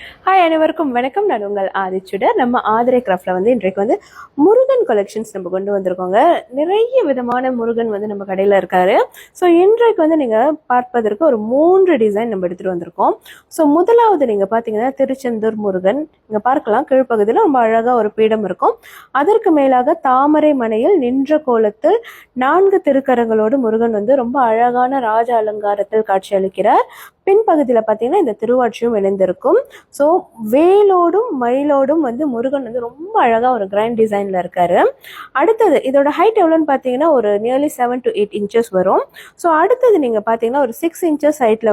Hi அனைவருக்கும் வணக்கம். நான் உங்கள் ஆதிச்சுடர். நம்ம ஆதிரை கிராஃப்ட்ல இன்றைக்கு முருகன் கலெக்ஷன்ஸ் நம்ம கொண்டு வந்திருக்கோங்க. நிறைய விதமான முருகன் நம்ம கடையில் இருக்காரு. ஸோ இன்றைக்கு நீங்கள் பார்ப்பதற்கு ஒரு 3 டிசைன் நம்ம எடுத்துகிட்டு வந்திருக்கோம். ஸோ முதலாவது நீங்கள் பார்த்தீங்கன்னா திருச்செந்தூர் முருகன் இங்கே பார்க்கலாம். கீழ்ப்பகுதியில் ரொம்ப அழகாக ஒரு பீடம் இருக்கும். அதற்கு மேலாக தாமரை மனையில் நின்ற கோலத்தில் 4 திருக்கரங்களோடு முருகன் ரொம்ப அழகான ராஜ அலங்காரத்தில் காட்சி அளிக்கிறார். பின்பகுதியில் பார்த்தீங்கன்னா இந்த திருவாட்சியும் இணைந்திருக்கும். ஸோ வேலோடும் மயிலோடும் முருகன் ரொம்ப அழகாக ஒரு கிராண்ட் டிசைனில் இருக்காரு. அடுத்தது இதோட ஹைட் எவ்வளோன்னு பார்த்தீங்கன்னா ஒரு நியர்லி 7 to 8 inches வரும். ஸோ அடுத்தது நீங்கள் பார்த்தீங்கன்னா ஒரு 6 inches ஹைட்டில்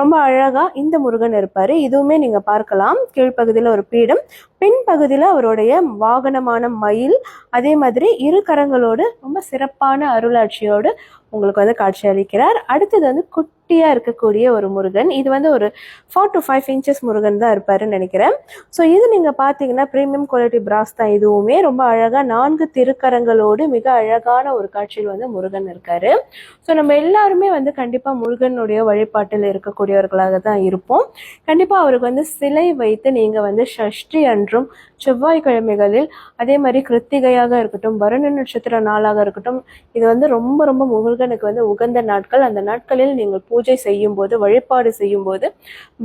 ரொம்ப அழகாக இந்த முருகன் இருப்பார். இதுவுமே நீங்கள் பார்க்கலாம். கீழ்ப்பகுதியில் ஒரு பீடம், பின்பகுதியில் அவருடைய வாகனமான மயில், அதே மாதிரி 2 கரங்களோடு ரொம்ப சிறப்பான அருளாட்சியோடு உங்களுக்கு காட்சி அளிக்கிறார். அடுத்தது குட்டியா இருக்கக்கூடிய ஒரு முருகன். இது ஒரு 4 to 5 inches முருகன் தான் இருப்பாருன்னு நினைக்கிறேன். ஸோ இது நீங்க பாத்தீங்கன்னா பிரீமியம் குவாலிட்டி பிராஸ் தான். இதுவுமே ரொம்ப அழகா 4 திருக்கரங்களோடு மிக அழகான ஒரு காட்சியில் முருகன் இருக்காரு. ஸோ நம்ம எல்லாருமே கண்டிப்பா முருகனுடைய வழிபாட்டில் இருக்கக்கூடியவர்களாக தான் இருப்போம். கண்டிப்பா அவருக்கு சிலை வைத்து நீங்க சஷ்டி அன்றும் செவ்வாய்க்கிழமைகளில், அதே மாதிரி கிருத்திகையாக இருக்கட்டும், பரணி நட்சத்திர நாளாக இருக்கட்டும், இது ரொம்ப ரொம்ப முருகனுக்கு உகந்த நாட்கள். அந்த நாட்களில் நீங்கள் பூஜை செய்யும் போது, வழிபாடு செய்யும் போது,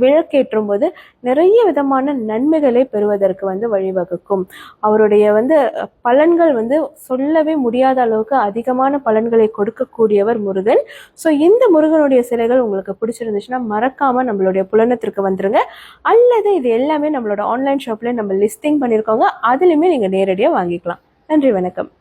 விளக்கேற்றும் போது நிறைய விதமான நன்மைகளை பெறுவதற்கு வழிவகுக்கும். அவருடைய பலன்கள் சொல்லவே முடியாத அளவுக்கு அதிகமான பலன்களை கொடுக்கக்கூடியவர் முருகன். ஸோ இந்த முருகனுடைய சிலைகள் உங்களுக்கு பிடிச்சிருந்துச்சுன்னா மறக்காம நம்மளுடைய புலனத்திற்கு வந்துருங்க. அல்லது இது எல்லாமே நம்மளோட ஆன்லைன் ஷாப்ல நம்ம லிஸ்டிங் பண்ணியிருக்கோங்க. அதுலையுமே நீங்க நேரடியாக வாங்கிக்கலாம். நன்றி, வணக்கம்.